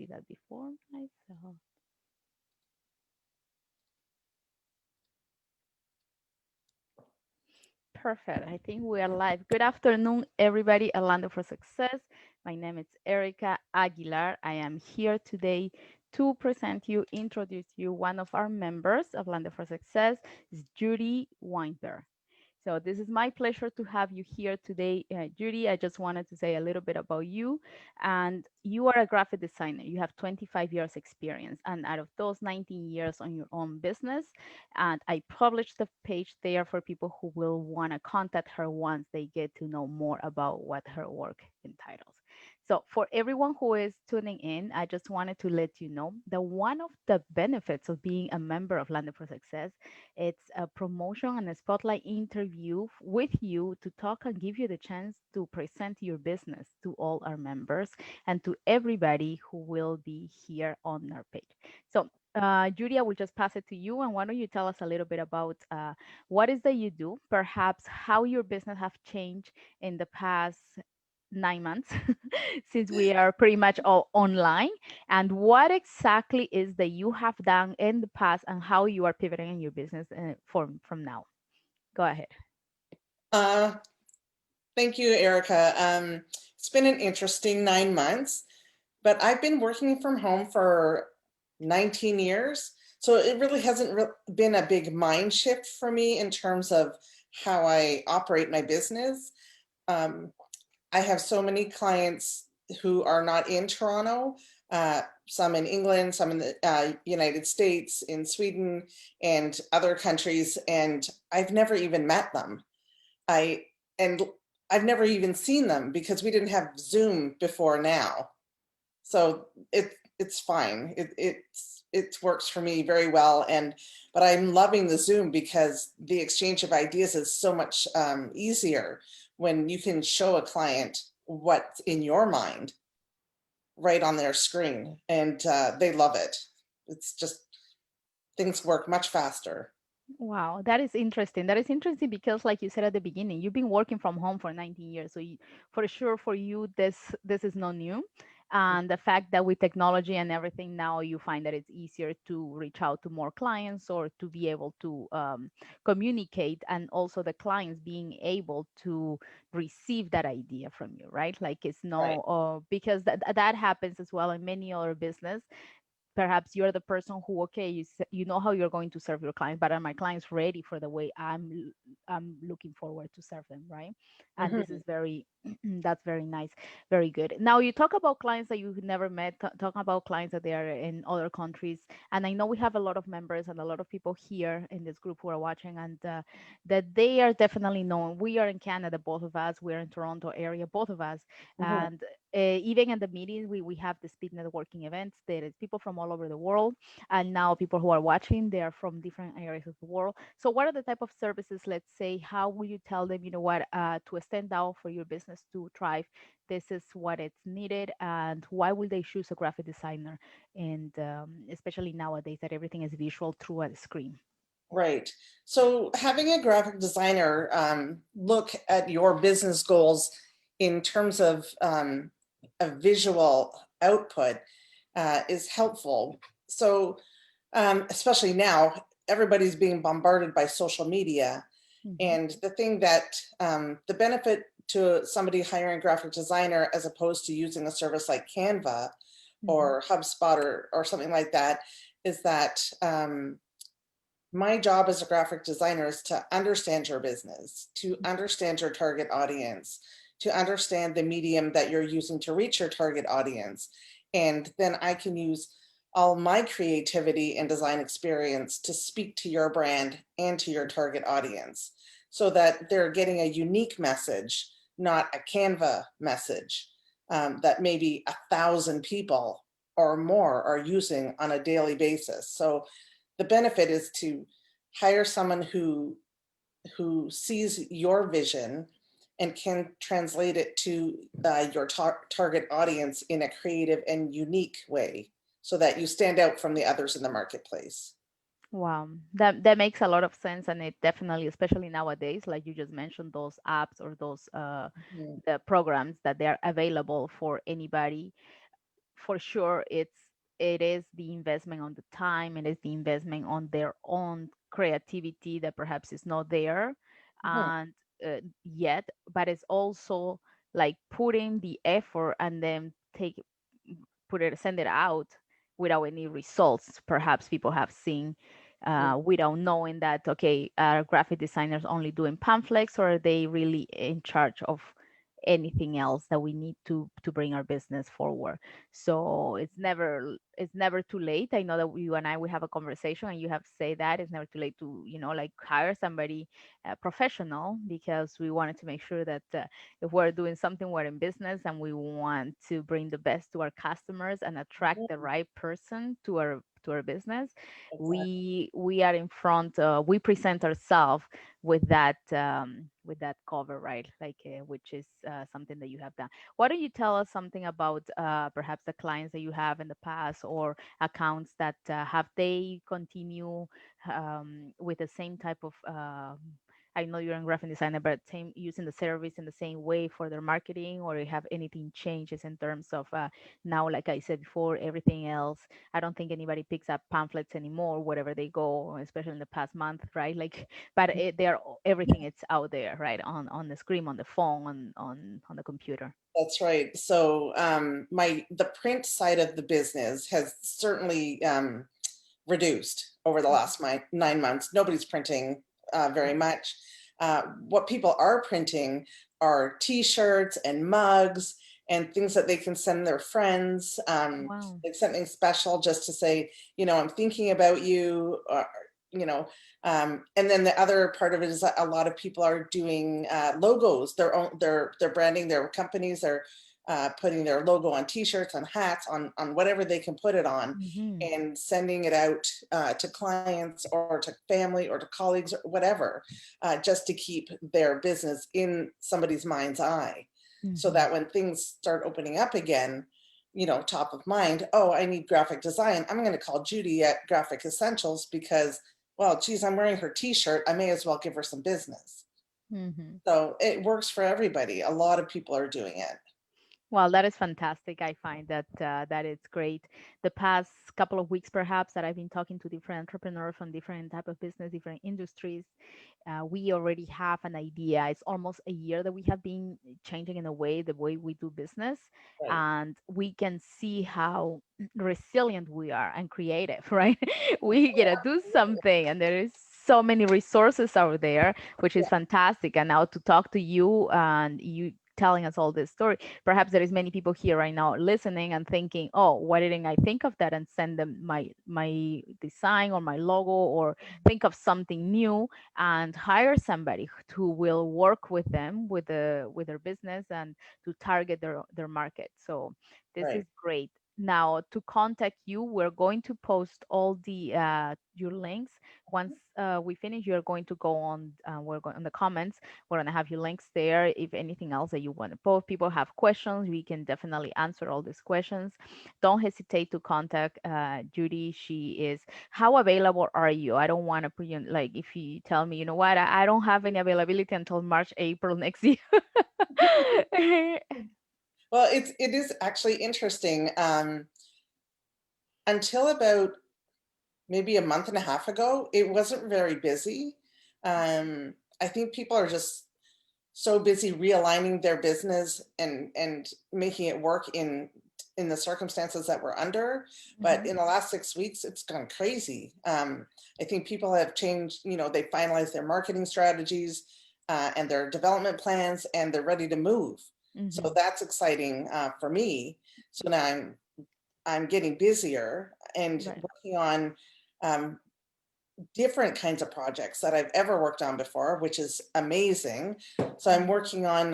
see that before myself. Perfect. I think we are live. Good afternoon, everybody. Orlando for Success. My name is Erika Aguilar. I am here today to present you, introduce you, one of our members of Orlando for Success is Judy Weinberg. So this is my pleasure to have you here today, Judy. I just wanted to say a little bit about you. And you are a graphic designer. You have 25 years experience, and out of those 19 years on your own business. And I published the page there for people who will want to contact her once they get to know more about what her work entitles. So for everyone who is tuning in, I just wanted to let you know that one of the benefits of being a member of London for Success, it's a promotion and a spotlight interview with you to talk and give you the chance to present your business to all our members and to everybody who will be here on our page. So, Judy, I will just pass it to you. And why don't you tell us a little bit about what is that you do, perhaps how your business have changed in the past 9 months since we are pretty much all online, and what exactly is that you have done in the past and how you are pivoting in your business from now. Go ahead. Uh, Thank you, Erica. It's been an interesting 9 months, but I've been working from home for 19 years. So it really hasn't been a big mind shift for me in terms of how I operate my business. Um, I have so many clients who are not in Toronto, some in England, some in the United States, in Sweden, and other countries, and I've never even met them. I and I've never even seen them because we didn't have Zoom before now. So it's fine. It works for me very well, but I'm loving the Zoom because the exchange of ideas is so much easier when you can show a client what's in your mind right on their screen, and they love it. It's just things work much faster. Wow, that is interesting. That is interesting because, like you said at the beginning, you've been working from home for 19 years. So, for sure, for you, this is not new. And the fact that with technology and everything now, you find that it's easier to reach out to more clients or to be able to communicate, and also the clients being able to receive that idea from you, right? Like it's Right. no, because that happens as well in many other business. Perhaps you're the person who, okay, you know how you're going to serve your clients, but are my clients ready for the way I'm looking forward to serve them, right? And this Mhm. is very that's very nice, very good. Now you talk about clients that you've never met, talk about clients that they are in other countries, and I know we have a lot of members and a lot of people here in this group who are watching, and that they are definitely known. We are in Canada, both of us. We're in Toronto area, both of us, Mhm. and even in the meetings, we have the speed networking events. There is people from all over the world, and now people who are watching, they are from different areas of the world. So what are the type of services? Let's say, how will you tell them, you know what, to stand out for your business to thrive, this is what it's needed, and why will they choose a graphic designer? And especially nowadays that everything is visual through a screen. Right. So having a graphic designer look at your business goals in terms of a visual output is helpful. So especially now, everybody's being bombarded by social media. Hmm. And the thing that the benefit to somebody hiring a graphic designer as opposed to using a service like Canva Hmm. or HubSpot or something like that is that my job as a graphic designer is to understand your business, to understand your target audience, to understand the medium that you're using to reach your target audience. And then I can use all my creativity and design experience to speak to your brand and to your target audience so that they're getting a unique message, not a Canva message that maybe 1,000 people or more are using on a daily basis. So the benefit is to hire someone who sees your vision and can translate it to your target audience in a creative and unique way so that you stand out from the others in the marketplace. Wow, that makes a lot of sense, and it definitely, especially nowadays, like you just mentioned, those apps or those Mhm. the programs that they are available for anybody. for sure it is the investment on the time, it is the investment on their own creativity that perhaps is not there Mhm. and yet, but it's also like putting the effort and then take put it send it out without any results perhaps people have seen without knowing that okay are graphic designers only doing pamphlets or are they really in charge of anything else that we need to bring our business forward. So it's never too late. I know that you and I we have a conversation and you have said that it's never too late to like hire somebody professional because we wanted to make sure that if we're doing something, we're in business and we want to bring the best to our customers and attract the Mhm. right person to our business. Exactly. We are in front. We present ourselves with that cover, right? Like which is something that you have done. Why don't you tell us something about perhaps the clients that you have in the past or accounts that have they continue with the same type of I know you're a graphic designer, but same using the service in the same way for their marketing, or you have anything changes in terms of now, like I said before, everything else. I don't think anybody picks up pamphlets anymore wherever they go, especially in the past month, right? Like, but they're everything it's out there, right, on the screen, on the phone, on the computer. That's right. So the print side of the business has certainly reduced over the Mhm. last 9 months. Nobody's printing very much. What people are printing are T-shirts and mugs and things that they can send their friends, Wow. like something special just to say, I'm thinking about you, or, you know, and then the other part of it is that a lot of people are doing logos, their own, they're branding their companies, they're putting their logo on T-shirts, on hats, on whatever they can put it on, Hmm. and sending it out to clients or to family or to colleagues or whatever, just to keep their business in somebody's mind's eye. So Hmm. that when things start opening up again, top of mind, oh, I need graphic design. I'm going to call Judy at Graphic Essentials because, well, geez, I'm wearing her t-shirt. I may as well give her some business. Hmm. So it works for everybody. A lot of people are doing it. Well, that is fantastic. I find that that it's great. The past couple of weeks, perhaps, that I've been talking to different entrepreneurs from different type of business, different industries, we already have an idea. It's almost a year that we have been changing in a way the way we do business, Right. and we can see how resilient we are and creative, right? We gotta do something, and there is so many resources out there, which is Yeah. fantastic. And now to talk to you and you telling us all this story, perhaps there is many people here right now listening and thinking, oh, why didn't I think of that and send them my design or my logo or think of something new and hire somebody who will work with them with their business and to target their market. So this is Right. great. Now to contact you, we're going to post all the your links. Once we finish, you're going to go on. We're going on the comments. We're gonna have your links there. If anything else that you want to post, people have questions, we can definitely answer all these questions. Don't hesitate to contact Judy. She is how available are you? I don't want to put you in, like if you tell me, you know what, I don't have any availability until March, April next year. Well, it is actually interesting. Until about maybe a month and a half ago, it wasn't very busy. I think people are just so busy realigning their business and making it work in the circumstances that we're under. But Mhm. in the last 6 weeks, it's gone crazy. I think people have changed. They finalized their marketing strategies and their development plans, and they're ready to move. So Mhm. that's exciting for me. So now I'm getting busier and Right. working on um, different kinds of projects that I've ever worked on before, which is amazing. So I'm Mhm. working on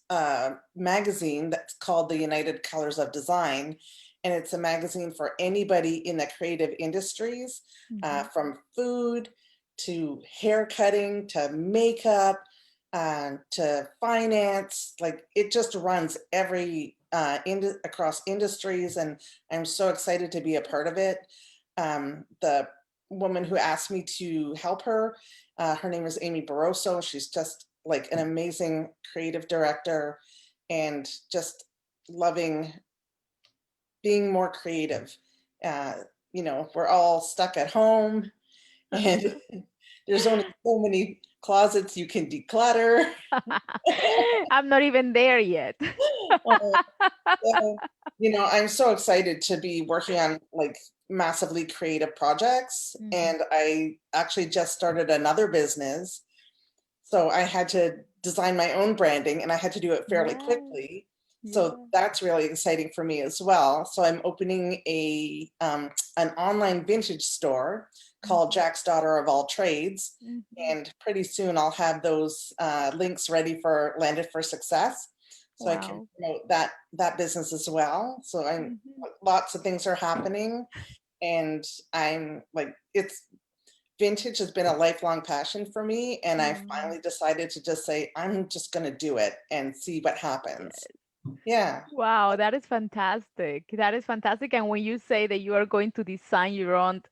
a magazine that's called the United Colors of Design. And it's a magazine for anybody in the creative industries, Mhm. from food to hair cutting to makeup to finance. Like it just runs every across industries. And I'm so excited to be a part of it. The woman who asked me to help her. Her name is Amy Barroso. She's just like an amazing creative director and just loving being more creative. Uh, we're all stuck at home, and there's only so many closets you can declutter. I'm not even there yet. So, I'm so excited to be working on like massively creative projects. Mhm. And I actually just started another business. So I had to design my own branding and I had to do it fairly Yeah, quickly. So yeah. that's really exciting for me as well. So I'm opening an online vintage store called Mhm, Jack's Daughter of All Trades. mhm. And pretty soon I'll have those links ready for Landed for Success. So I can Wow. promote that business as well. So I'm Mhm. lots of things are happening, and I'm like it's vintage has been a lifelong passion for me, and I Mm. finally decided to just say I'm just going to do it and see what happens. Yeah. Wow, that is fantastic. That is fantastic. And when you say that you are going to design your own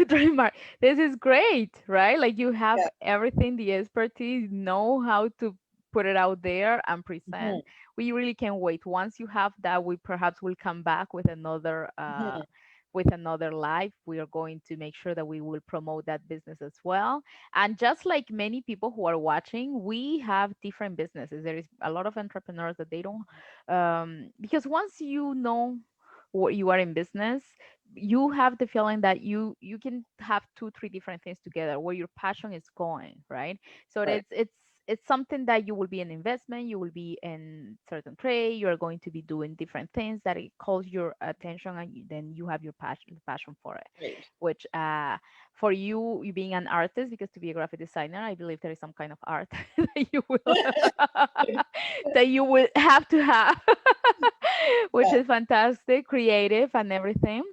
trademark, this is great, right? Like you have Yeah. everything, the expertise, know how to put it out there and Mhm, present. We really can't wait. Once you have that, we perhaps will come back mhm, with another live. We are going to make sure that we will promote that business as well. And just like many people who are watching, we have different businesses. There is a lot of entrepreneurs that they don't, because once you know what you are in business, you have the feeling that you can have two, three different things together where your passion is going, right? So right. it's something that you will be an investment, you will be in certain trade, you are going to be doing different things that it calls your attention, and then you have your passion for it, Right. which for you being an artist, because to be a graphic designer, I believe there is some kind of art that you will that you will have to have, which Yeah. is fantastic, creative and everything.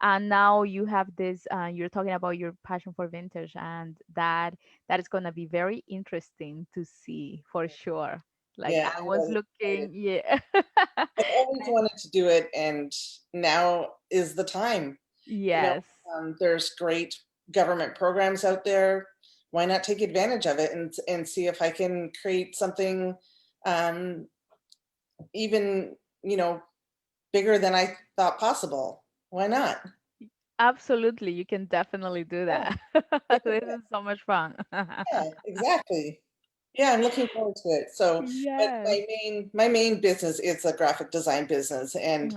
And now you have this, you're talking about your passion for vintage, and that is going to be very interesting to see for sure. Like Yeah, I I'm was really excited. looking, yeah. I've always wanted to do it, and now is the time. You know, Yes. there's great government programs out there. Why not take advantage of it and see if I can create something um, even, bigger than I thought possible? Why not? Absolutely, you can definitely do Yeah, that. This is so much fun. yeah, exactly. Yeah, I'm looking forward to it. So, but Yes. my main business is a graphic design business, and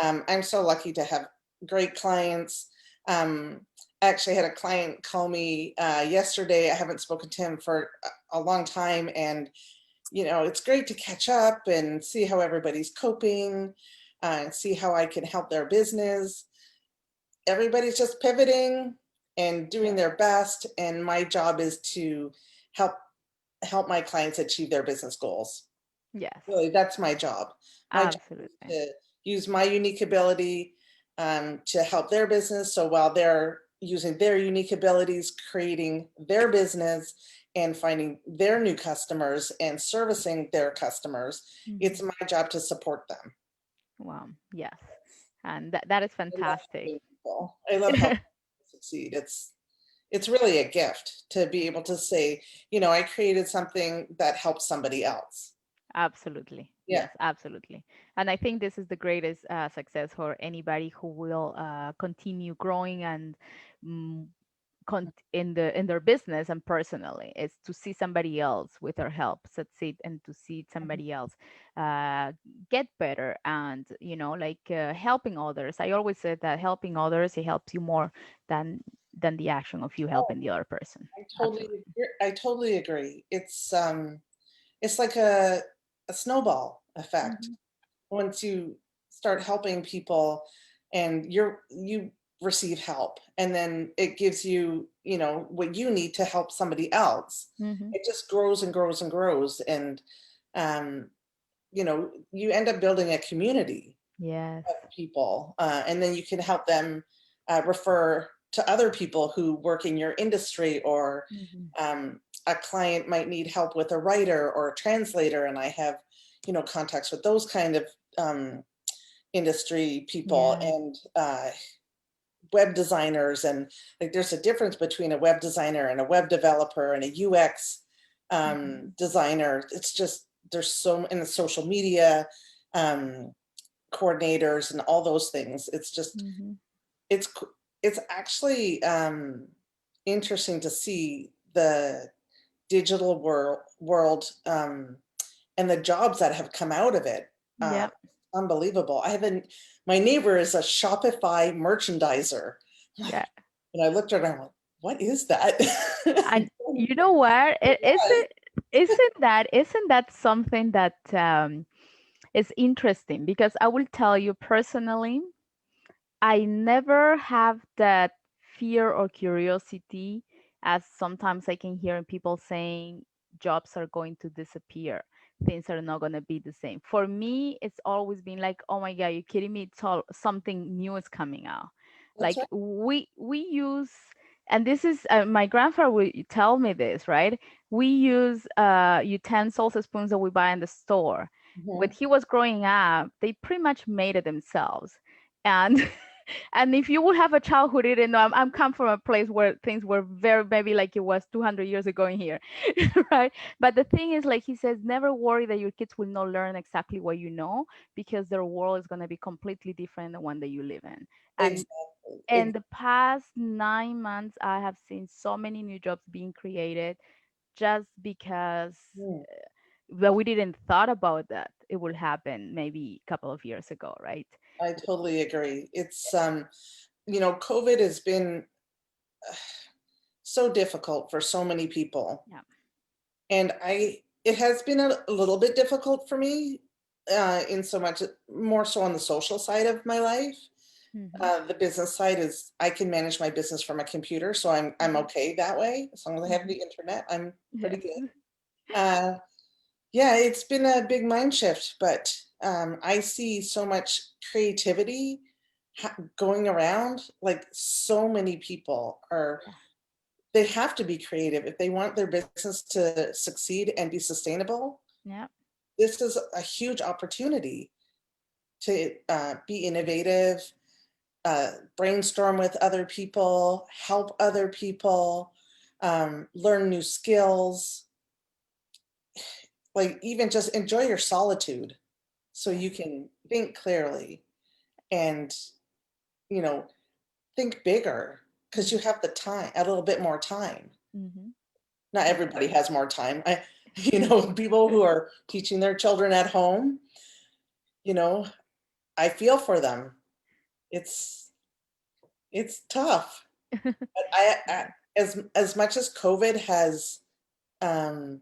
Um, I'm so lucky to have great clients. Um, I actually had a client call me yesterday. I haven't spoken to him for a long time, and it's great to catch up and see how everybody's coping, and see how I can help their business. Everybody's just pivoting and doing yeah. their best, and my job is to help my clients achieve their business goals. Yes. Really, that's my job. My job is Absolutely. to use my unique ability to help their business. So while they're using their unique abilities, creating their business and finding their new customers and servicing their customers, Mhm. it's my job to support them. Wow. Yes. And that is I love fantastic. helping people. I love helping people succeed. It's really a gift to be able to say, I created something that helps somebody else. Absolutely. Yeah. Yes, absolutely. And I think this is the greatest success for anybody who will continue growing and mm, in their business and personally, is to see somebody else with their help succeed, and to see somebody else uh, get better, and like helping others. I always said that helping others, it helps you more than the action of you Oh, helping the other person. Absolutely. I totally agree. It's like a snowball effect. Hmm. Once you start helping people and you receive help, and then it gives you, what you need to help somebody else. Hmm. It just grows and grows and grows, and um, you end up building a community Yes. of people, and then you can help them refer to other people who work in your industry, or Hmm. a client might need help with a writer or a translator, and I have contacts with those kind of industry people, Yes. and web designers, and like there's a difference between a web designer and a web developer and a UX Hmm. designer. It's just there's so in the social media. Um, coordinators and all those things. It's just, Mm-hmm. it's it's actually interesting to see the digital world and the jobs that have come out of it. Uh, Yeah. Unbelievable. My neighbor is a Shopify merchandiser. Yeah. And I looked at her and I'm like, what is that? And you know what? It Yes. isn't that something that is interesting because I will tell you personally, I never have that fear or curiosity as sometimes I can hear people saying jobs are going to disappear. Things are not going to be the same. For me, it's always been like, oh my God, you're kidding me. It's all something new is coming out. That's Like right. we use, and this is my grandfather will tell me this, right? We use utensils, spoons that we buy in the store. When Mhm. he was growing up, they pretty much made it themselves. And and if you would have a child who didn't know, I'm come from a place where things were very maybe like it was 200 years ago in here, right? But the thing is, like he says, never worry that your kids will not learn exactly what you know because their world is going to be completely different than one that you live in. And Exactly. in the past 9 months, I have seen so many new jobs being created just because Mm, well, we didn't thought about that it would happen maybe a couple of years ago, right? I totally agree. It's COVID has been so difficult for so many people. Yeah. And it has been a little bit difficult for me, in so much more so on the social side of my life. Hmm. The business side is I can manage my business from a computer, so I'm Hmm. okay that way. As long as I have Hmm. the internet, I'm pretty Yes. good. Uh, yeah, it's been a big mind shift, but I see so much creativity going around. Like so many people are, Yeah. they have to be creative if they want their business to succeed and be sustainable. Yeah. This is a huge opportunity to be innovative, brainstorm with other people, help other people, learn new skills, like even just enjoy your solitude so Yes. you can think clearly and, you know, think bigger because you Hmm. have the time, a little bit more time. Hmm. Not Yes. everybody has more time. People who are teaching their children at home, you know, I feel for them. It's it's tough. But Yeah. as much as COVID has um,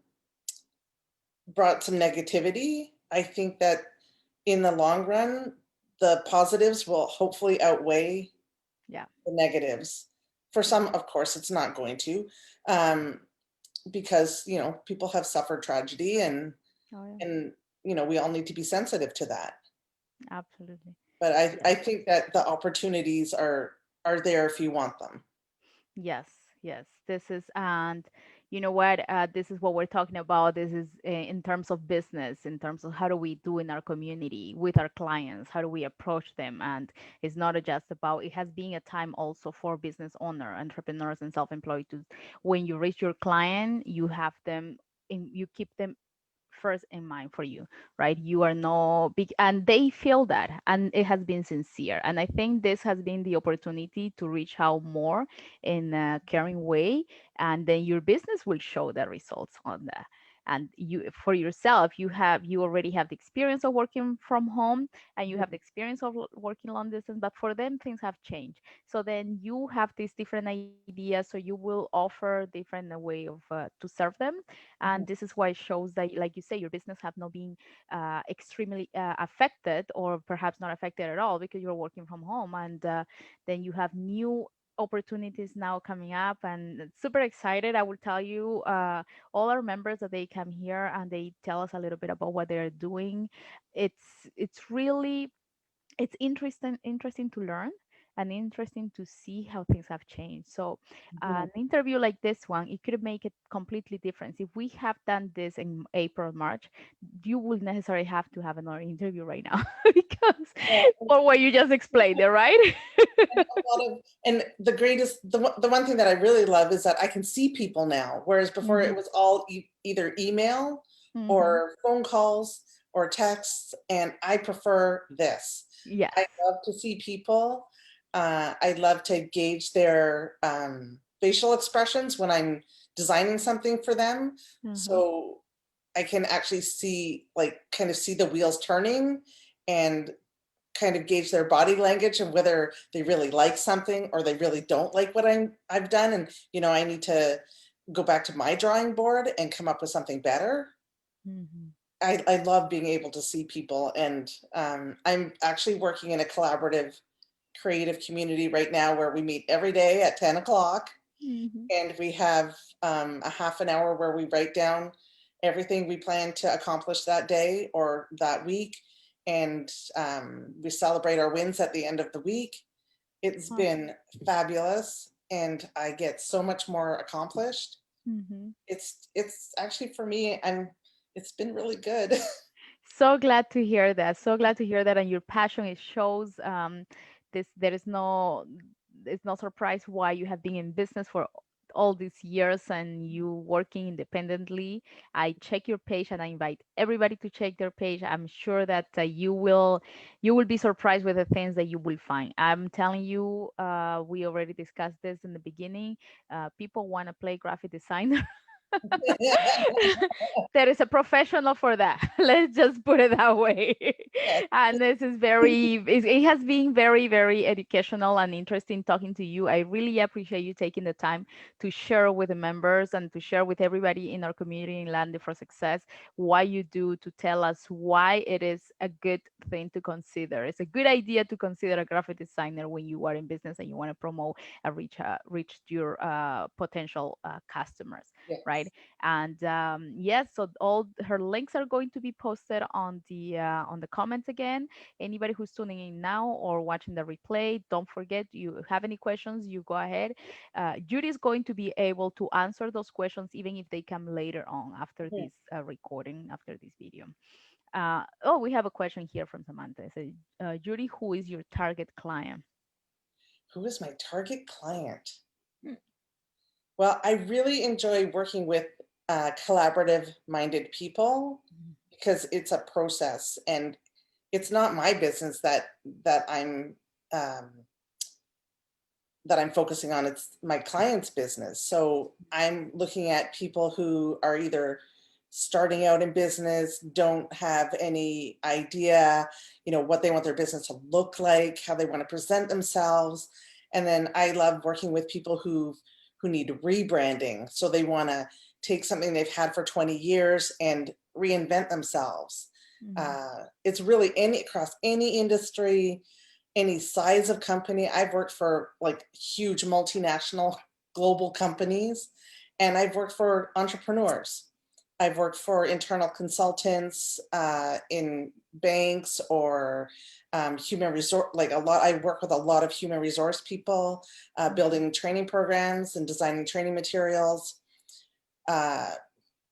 brought some negativity, I think that in the long run, the positives will hopefully outweigh Yeah. the negatives. For Yeah. some, of course, it's not going to, um, because people have suffered tragedy, and Oh yeah. and we all need to be sensitive to that. Absolutely. But I Yes. think that the opportunities are there if you want them. Yes, yes. This is, and you know what? This is what we're talking about. This is in terms of business, in terms of how do we do in our community with our clients, how do we approach them? And it's not just about, it has been a time also for business owner, entrepreneurs, and self-employed to, when you reach your client, you have them you keep them first in mind for you, right? You are no big, and they feel that, and it has been sincere. And I think this has been the opportunity to reach out more in a caring way, and then your business will show the results on that. And you, for yourself, you already have the experience of working from home, and you have the experience of working long distance, but for them things have changed. So then you have these different ideas, so you will offer different way of to serve them. And Mhm, this is why it shows that, like you say, your business have not been extremely affected, or perhaps not affected at all, because you're working from home. And then you have new opportunities now coming up, and it's super excited. I will tell you, all our members that they come here and they tell us a little bit about what they're doing. It's really, it's interesting to learn, and interesting to see how things have changed. So mhm. an interview like this one, it could make a completely difference. If we have done this in April, March, you will necessarily have to have another interview right now because Well, for what you just explained there, right? and the greatest, the one thing that I really love is that I can see people now, whereas before Hmm. it was all either email Hmm. or phone calls. or texts, and I prefer this. Yes. I love to see people. I love to gauge their facial expressions when I'm designing something for them. Uh-huh. So I can actually see, like, kind of see the wheels turning and kind of gauge their body language and whether they really like something or they really don't like what I've done. And, I need to go back to my drawing board and come up with something better. Mhm. I love being able to see people, and I'm actually working in a collaborative creative community right now where we meet every day at 10 o'clock, Mhm. and we have a half an hour where we write down everything we plan to accomplish that day or that week, and we celebrate our wins at the end of the week. It's Awesome. been fabulous, and I get so much more accomplished. Mhm. It's actually, for me, it's been really good. So glad to hear that. So glad to hear that, and your passion it shows. This there is no, it's no surprise why you have been in business for all these years and you working independently. I check your page and I invite everybody to check their page. I'm sure that you will be surprised with the things that you will find. I'm telling you, we already discussed this in the beginning. People want to play graphic designer. There is a professional for that. Let's just put it that way. And this is it has been very, very educational and interesting talking to you. I really appreciate you taking the time to share with the members and to share with everybody in our community in Land for Success what you do, to tell us why it is a good thing to consider. It's a good idea to consider a graphic designer when you are in business and you want to promote and reach your potential customers, right? Yes. And yes, so all her links are going to be posted on the comments again. Anybody who's tuning in now or watching the replay, don't forget, you have any questions, you go ahead. Judy is going to be able to answer those questions even if they come later on after Hmm. this recording, after this video. Oh, we have a question here from Samantha. It says, Judy, who is your target client? Who is my target client? Well, I really enjoy working with collaborative minded people because it's a process, and it's not my business that I'm um, that I'm focusing on. It's my client's business. So I'm looking at people who are either starting out in business, don't have any idea, what they want their business to look like, how they want to present themselves. And then I love working with people who need rebranding. So they want to take something they've had for 20 years and reinvent themselves. Mhm. It's really across any industry, any size of company. I've worked for like huge multinational global companies, and I've worked for entrepreneurs. I've worked for internal consultants in banks or human resource, like a lot. I work with a lot of human resource people, Mhm. building training programs and designing training materials. Uh,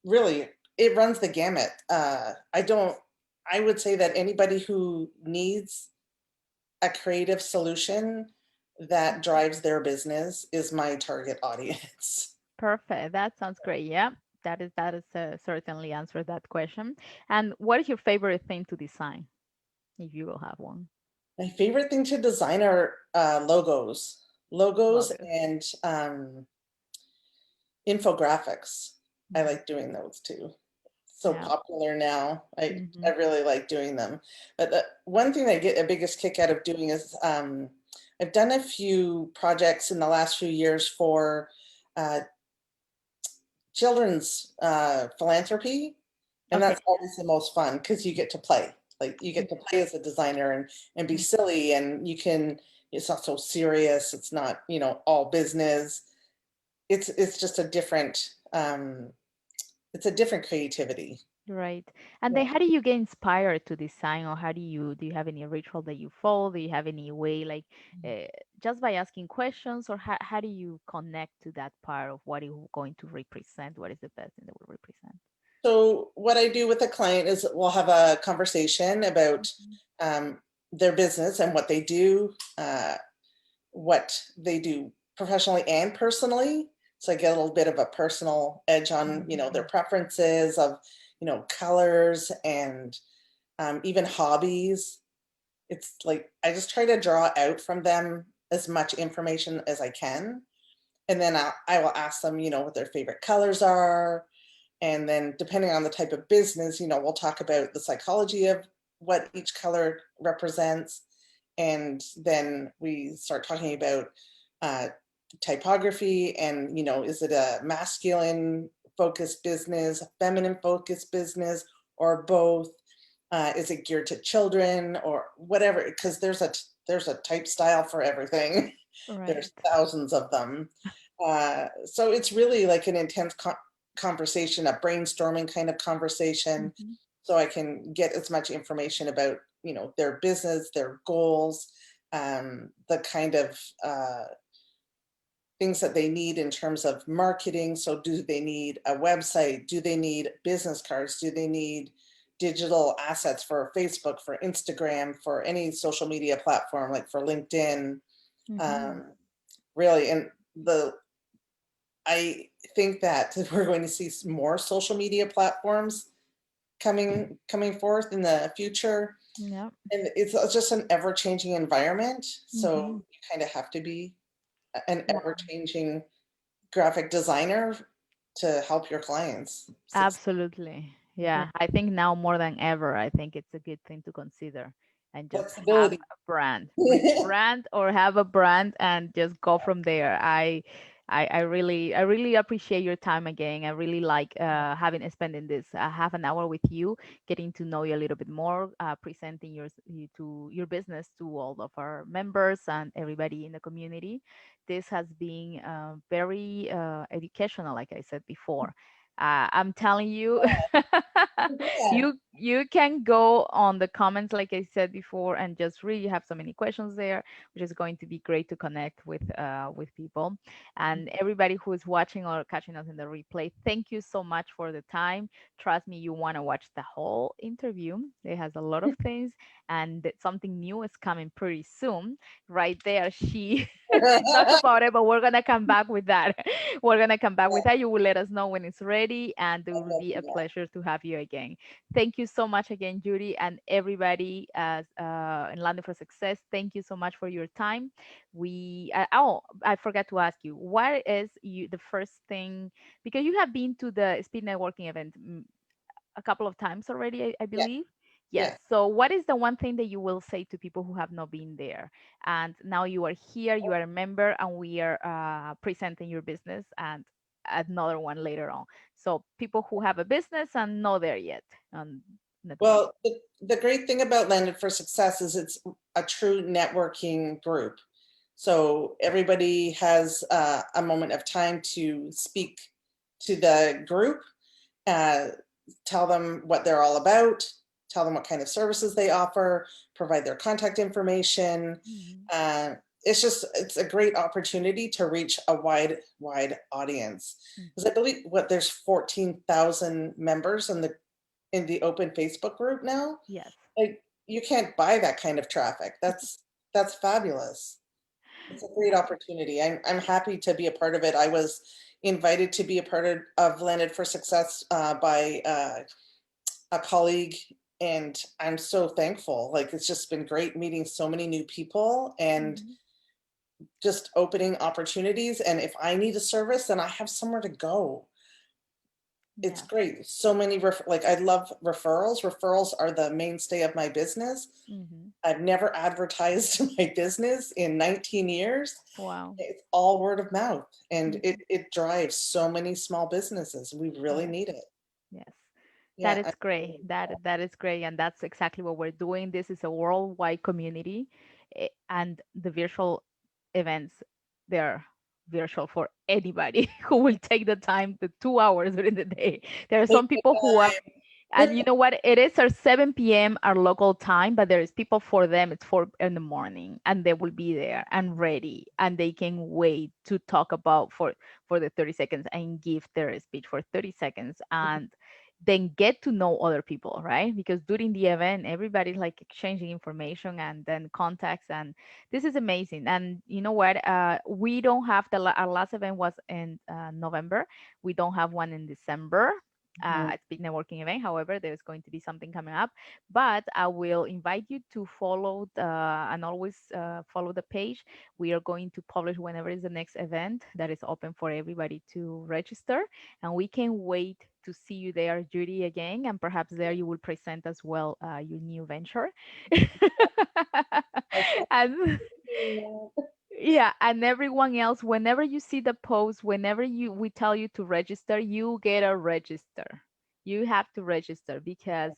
Really, it runs the gamut. I would say that anybody who needs a creative solution that drives their business is my target audience. Perfect. That sounds great. Yeah, that is certainly answer that question. And what is your favorite thing to design, if you will have one? My favorite thing to design are logos Logos. and infographics. I Mhm. like doing those too. So Yeah. popular now. I Hmm. really like doing them. But the one thing I get a biggest kick out of doing is I've done a few projects in the last few years for uh, children's philanthropy, and Okay. that's always the most fun because you get to play. Like, you get to play as a designer and be Mhm. silly, and it's not so serious. It's not, all business. It's just it's a different creativity. Right. And Yeah. then how do you get inspired to design, or how do you have any ritual that you follow? Do you have any way, like uh, just by asking questions, or how do you connect to that part of what you're going to represent? What is the best thing that will represent? So what I do with a client is we'll have a conversation about Mhm. um, their business and what they do professionally and personally. So I get a little bit of a personal edge on, Mhm. their preferences of, colors and even hobbies. It's like I just try to draw out from them as much information as I can. And then I will ask them, what their favorite colors are. And then depending on the type of business, we'll talk about the psychology of what each color represents. And then we start talking about uh, typography and, is it a masculine focused business, a feminine focused business, or both? Is it geared to children or whatever? Because there's a type style for everything. Right. There's thousands of them. So it's really like an intense conversation, a brainstorming kind of conversation, Hmm. so I can get as much information about, their business, their goals, the kind of things that they need in terms of marketing. So do they need a website? Do they need business cards? Do they need digital assets for Facebook, for Instagram, for any social media platform, like for LinkedIn? Hmm. Um, really, and I think that we're going to see more social media platforms coming forth in the future, Yeah. and it's just an ever-changing environment. Hmm. So you kind of have to be an Wow. ever-changing graphic designer to help your clients succeed. Absolutely. Mhm. Yeah. I think now more than ever, I think it's a good thing to consider and just have Flexibility. a brand, rebrand or have a brand and just go from there. I really appreciate your time again. I really like having spending this half an hour with you, getting to know you a little bit more, presenting you to your business to all of our members and everybody in the community. This has been very educational, like I said before. I'm telling you, Yeah. you can go on the comments, like I said before, and just really have so many questions there, which is going to be great to connect with people. And everybody who is watching or catching us in the replay, thank you so much for the time. Trust me, you want to watch the whole interview. It has a lot of things, and something new is coming pretty soon. Right there, she she talked about it, but we're gonna come back with that. We're gonna come back with that. You will let us know when it's ready, and it will be a pleasure to have you again. Thank you so much again, Judy, and everybody as in London for Success. Thank you so much for your time. Oh, I forgot to ask you, what is you the first thing, because you have been to the speed networking event a couple of times already, I Yeah. believe. Yes. Yeah. So, what is the one thing that you will say to people who have not been there? And now you are here, you are a member, and we are presenting your business and another one later on. So, people who have a business and not there yet on network. Well, the great thing about Landed for Success is it's a true networking group. So everybody has a moment of time to speak to the group, uh, tell them what they're all about, tell them what kind of services they offer, provide their contact information. Mhm. Uh, it's a great opportunity to reach a wide audience. Because I Mhm. believe there's 14,000 members in the open Facebook group now. Yes. Like, you can't buy that kind of traffic. That's fabulous. It's a great Yeah. opportunity. I'm happy to be a part of it. I was invited to be a part of Landed for Success by a colleague, and I'm so thankful. Like, it's just been great meeting so many new people and Mhm. just opening opportunities. And if I need a service, then I have somewhere to go. It's Yes. great. So many like, I love referrals. Referrals are the mainstay of my business. Mhm. I've never advertised my business in 19 years. Wow. It's all word of mouth, and Mhm. it drives so many small businesses. We really Yes. need it. Yes. That Yeah. is great. That is great, and that's exactly what we're doing. This is a worldwide community, and the virtual events, they're virtual for anybody who will take the time, the 2 hours during the day. There are Take some the people who are, and time. you know what? It is our 7 p.m. our local time, but there is people for them. It's 4 in the morning, and they will be there and ready, and they can wait to talk about for the 30 seconds and give their speech for 30 seconds and then get to know other people, right? Because during the event, everybody's like exchanging information and then contacts, and this is amazing. And you know what? We don't have our last event was in November. We don't have one in December. Mhm. a speed networking event. However, there's going to be something coming up, but I will invite you to follow and always follow the page. We are going to publish whenever is the next event that is open for everybody to register, and we can wait to see you there, Judy, again, and perhaps there you will present as well your new venture. And yeah, and everyone else, whenever you see the post, whenever you we tell you to register, you get a register. You have to register because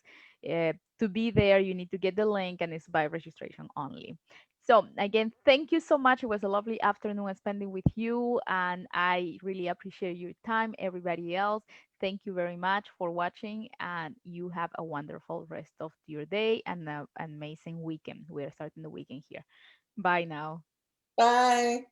to be there, you need to get the link, and it's by registration only. So again, thank you so much. It was a lovely afternoon spending with you, and I really appreciate your time. Everybody else, thank you very much for watching, and you have a wonderful rest of your day and an amazing weekend. We are starting the weekend here. Bye now. Bye.